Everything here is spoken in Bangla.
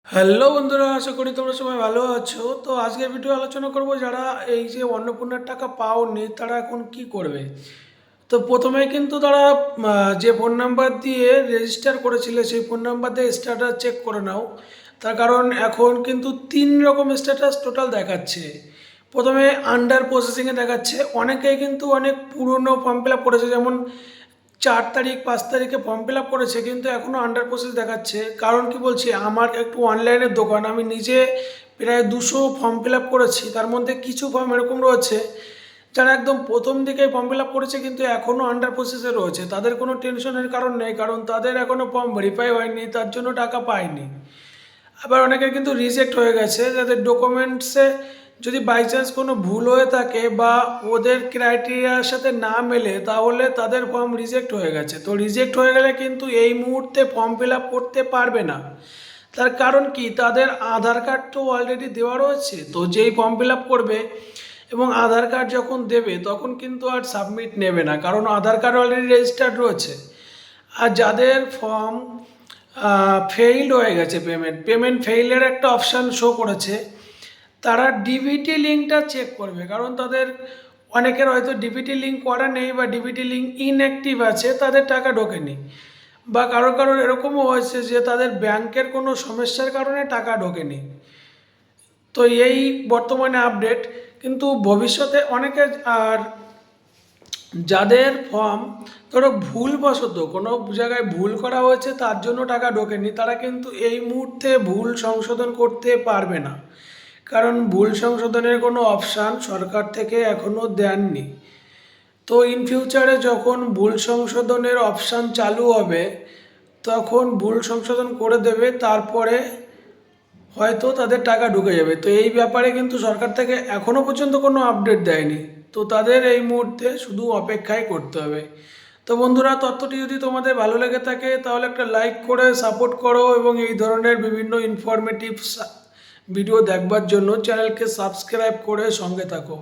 হ্যালো বন্ধুরা, আশা করি তোমরা সবাই ভালো আছো। তো আজকের ভিডিও আলোচনা করব যারা এই যে অন্নপূর্ণার টাকা পাওনি তারা এখন কি করবে। তো প্রথমে কিন্তু তারা যে ফোন নাম্বার দিয়ে রেজিস্টার করেছিলে সেই ফোন নাম্বার দিয়ে স্ট্যাটাস চেক করে নাও। তার কারণ এখন কিন্তু তিন রকম স্ট্যাটাস টোটাল দেখাচ্ছে। প্রথমে আন্ডার প্রসেসিংয়ে দেখাচ্ছে, অনেকেই কিন্তু অনেক পুরনো ফর্ম ফিল আপ করেছে, যেমন 4 তারিখ 5 তারিখে ফর্ম ফিল আপ করেছে কিন্তু এখনও আন্ডার প্রসেস দেখাচ্ছে। কারণ কি বলছি, আমার একটু অনলাইনের দোকান, আমি নিজে প্রায় 200 ফর্ম ফিল আপ করেছি। তার মধ্যে কিছু ফর্ম এরকম রয়েছে যারা একদম প্রথম দিকেই ফর্ম ফিল আপ করেছে কিন্তু এখনও আন্ডার প্রসেসে রয়েছে। তাদের কোনো টেনশনের কারণ নেই, কারণ তাদের এখনও ফর্ম ভেরিফাই হয়নি, তার জন্য টাকা পায়নি। আবার অনেকের কিন্তু রিজেক্ট হয়ে গেছে, যাদের ডকুমেন্টসে যদি বাই চান্স কোনো ভুল হয়ে থাকে বা ওদের ক্রাইটেরিয়ার সাথে না মেলে তাহলে তাদের ফর্ম রিজেক্ট হয়ে গেছে। তো রিজেক্ট হয়ে গেলে কিন্তু এই মুহূর্তে ফর্ম ফিল আপ করতে পারবে না। তার কারণ কি, তাদের আধার কার্ড তো অলরেডি দেওয়া রয়েছে। তো যেই ফর্ম ফিল আপ করবে এবং আধার কার্ড যখন দেবে তখন কিন্তু আর সাবমিট নেবে না, কারণ আধার কার্ড অলরেডি রেজিস্টার্ড রয়েছে। আর যাদের ফর্ম ফেইল হয়ে গেছে, পেমেন্ট ফেইলের একটা অপশান শো করেছে, তারা ডিবিটি লিঙ্কটা চেক করবে। কারণ তাদের অনেকের হয়তো ডিবিটি লিঙ্ক করা নেই বা ডিবিটি লিঙ্ক ইনঅ্যাক্টিভ আছে, তাদের টাকা ঢোকেনি। বা কারোর কারোর এরকমও হয়েছে যে তাদের ব্যাংকের কোনো সমস্যার কারণে টাকা ঢোকেনি। তো এই বর্তমানে আপডেট, কিন্তু ভবিষ্যতে অনেকে আর যাদের ফর্ম ধরো ভুলবশত কোনো জায়গায় ভুল করা হয়েছে তার জন্য টাকা ঢোকেনি, তারা কিন্তু এই মুহূর্তে ভুল সংশোধন করতে পারবে না। কারণ ভুল সংশোধনের কোনো অপশান সরকার থেকে এখনও দেননি। তো ইন ফিউচারে যখন ভুল সংশোধনের অপশান চালু হবে তখন ভুল সংশোধন করে দেবে, তারপরে হয়তো তাদের টাকা ঢুকে যাবে। তো এই ব্যাপারে কিন্তু সরকার থেকে এখনও পর্যন্ত কোনো আপডেট দেয়নি। তো তাদের এই মুহূর্তে শুধু অপেক্ষাই করতে হবে। তো বন্ধুরা, তথ্যটি যদি তোমাদের ভালো লেগে থাকে তাহলে একটা লাইক করে সাপোর্ট করো এবং এই ধরনের বিভিন্ন ইনফরমেটিভ ভিডিও দেখবার জন্য চ্যানেলকে সাবস্ক্রাইব করে সঙ্গে থাকো।